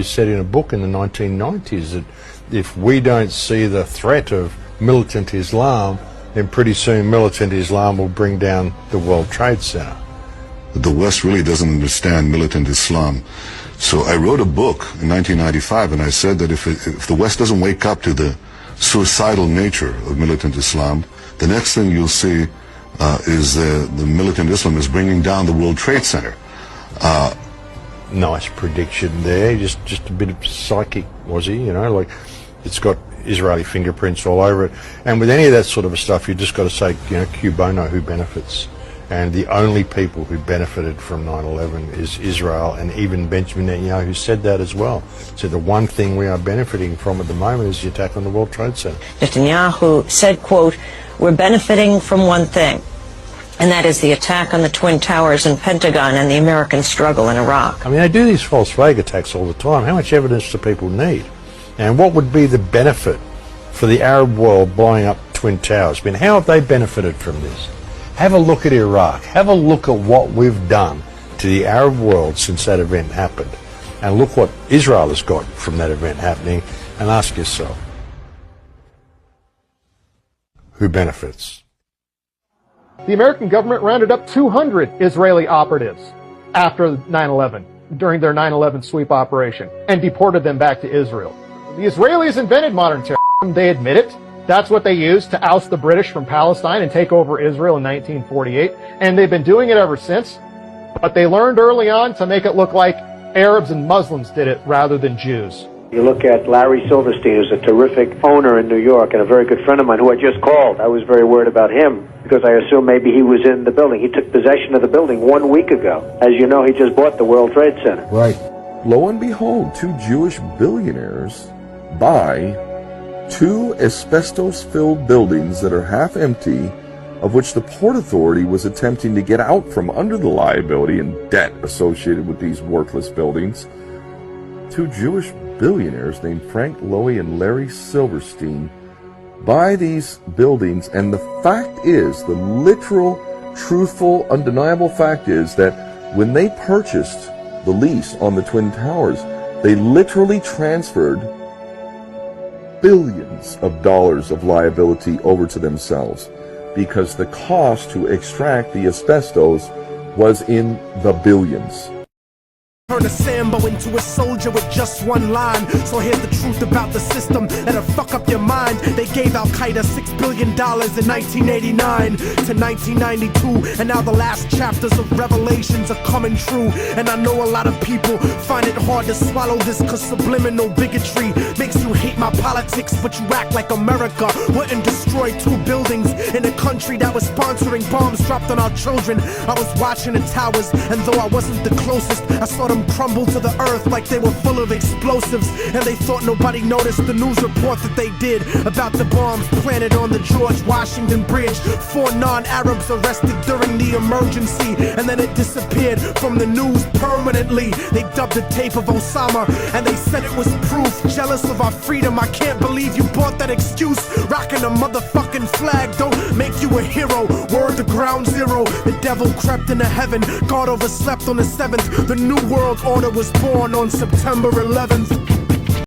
He said in a book in the 1990s that if we don't see the threat of militant Islam, then pretty soon militant Islam will bring down the World Trade Center. The West really doesn't understand militant Islam. So I wrote a book in 1995, and I said that if the West doesn't wake up to the suicidal nature of militant Islam, the next thing you'll see is the militant Islam is bringing down the World Trade Center. Nice prediction there, just a bit of psychic, was he, you know, like it's got Israeli fingerprints all over it. And with any of that sort of stuff, you just got to say, you know, Cui Bono, who benefits? And the only people who benefited from 9/11 is Israel, and even Benjamin Netanyahu said that as well. So the one thing we are benefiting from at the moment is the attack on the World Trade Center. Netanyahu said, quote, "We're benefiting from one thing, and that is the attack on the Twin Towers and Pentagon and the American struggle in Iraq." I mean, they do these false flag attacks all the time. How much evidence do people need? And what would be the benefit for the Arab world blowing up Twin Towers? I mean, how have they benefited from this? Have a look at Iraq. Have a look at what we've done to the Arab world since that event happened. And look what Israel has got from that event happening, and ask yourself, who benefits? The American government rounded up 200 Israeli operatives after 9/11, during their 9/11 sweep operation, and deported them back to Israel. The Israelis invented modern terrorism. They admit it. That's what they used to oust the British from Palestine and take over Israel in 1948. And they've been doing it ever since. But they learned early on to make it look like Arabs and Muslims did it rather than Jews. You look at Larry Silverstein, who's a terrific owner in New York and a very good friend of mine who I just called. I was very worried about him because I assumed maybe he was in the building. He took possession of the building 1 week ago. As you know, he just bought the World Trade Center. Right. Lo and behold, two Jewish billionaires buy two asbestos-filled buildings that are half empty, of which the Port Authority was attempting to get out from under the liability and debt associated with these worthless buildings. Two Jewish billionaires named Frank Lowy and Larry Silverstein buy these buildings, and the fact is, the literal, truthful, undeniable fact is that when they purchased the lease on the Twin Towers, they literally transferred billions of dollars of liability over to themselves, because the cost to extract the asbestos was in the billions. Turn a Sambo into a soldier with just one line. So here's the truth about the system that'll fuck up your mind. They gave Al-Qaeda $6 billion in 1989 to 1992, and now the last chapters of Revelations are coming true. And I know a lot of people find it hard to swallow this, cause subliminal bigotry makes you hate my politics, but you act like America wouldn't destroy two buildings in a country that was sponsoring bombs dropped on our children. I was watching the towers, and though I wasn't the closest, I saw them crumble to the earth like they were full of explosives, and they thought nobody noticed the news report that they did about the bombs planted on the George Washington Bridge. 4 non-Arabs arrested during the emergency, and then it disappeared from the news permanently. They dubbed the tape of Osama, and they said it was proof. Jealous of our freedom, I can't believe you bought that excuse. Rocking a motherfucking flag don't make you a hero. Word to ground zero, the devil crept into heaven. God overslept on the 7th. The new world order was born on September 11th.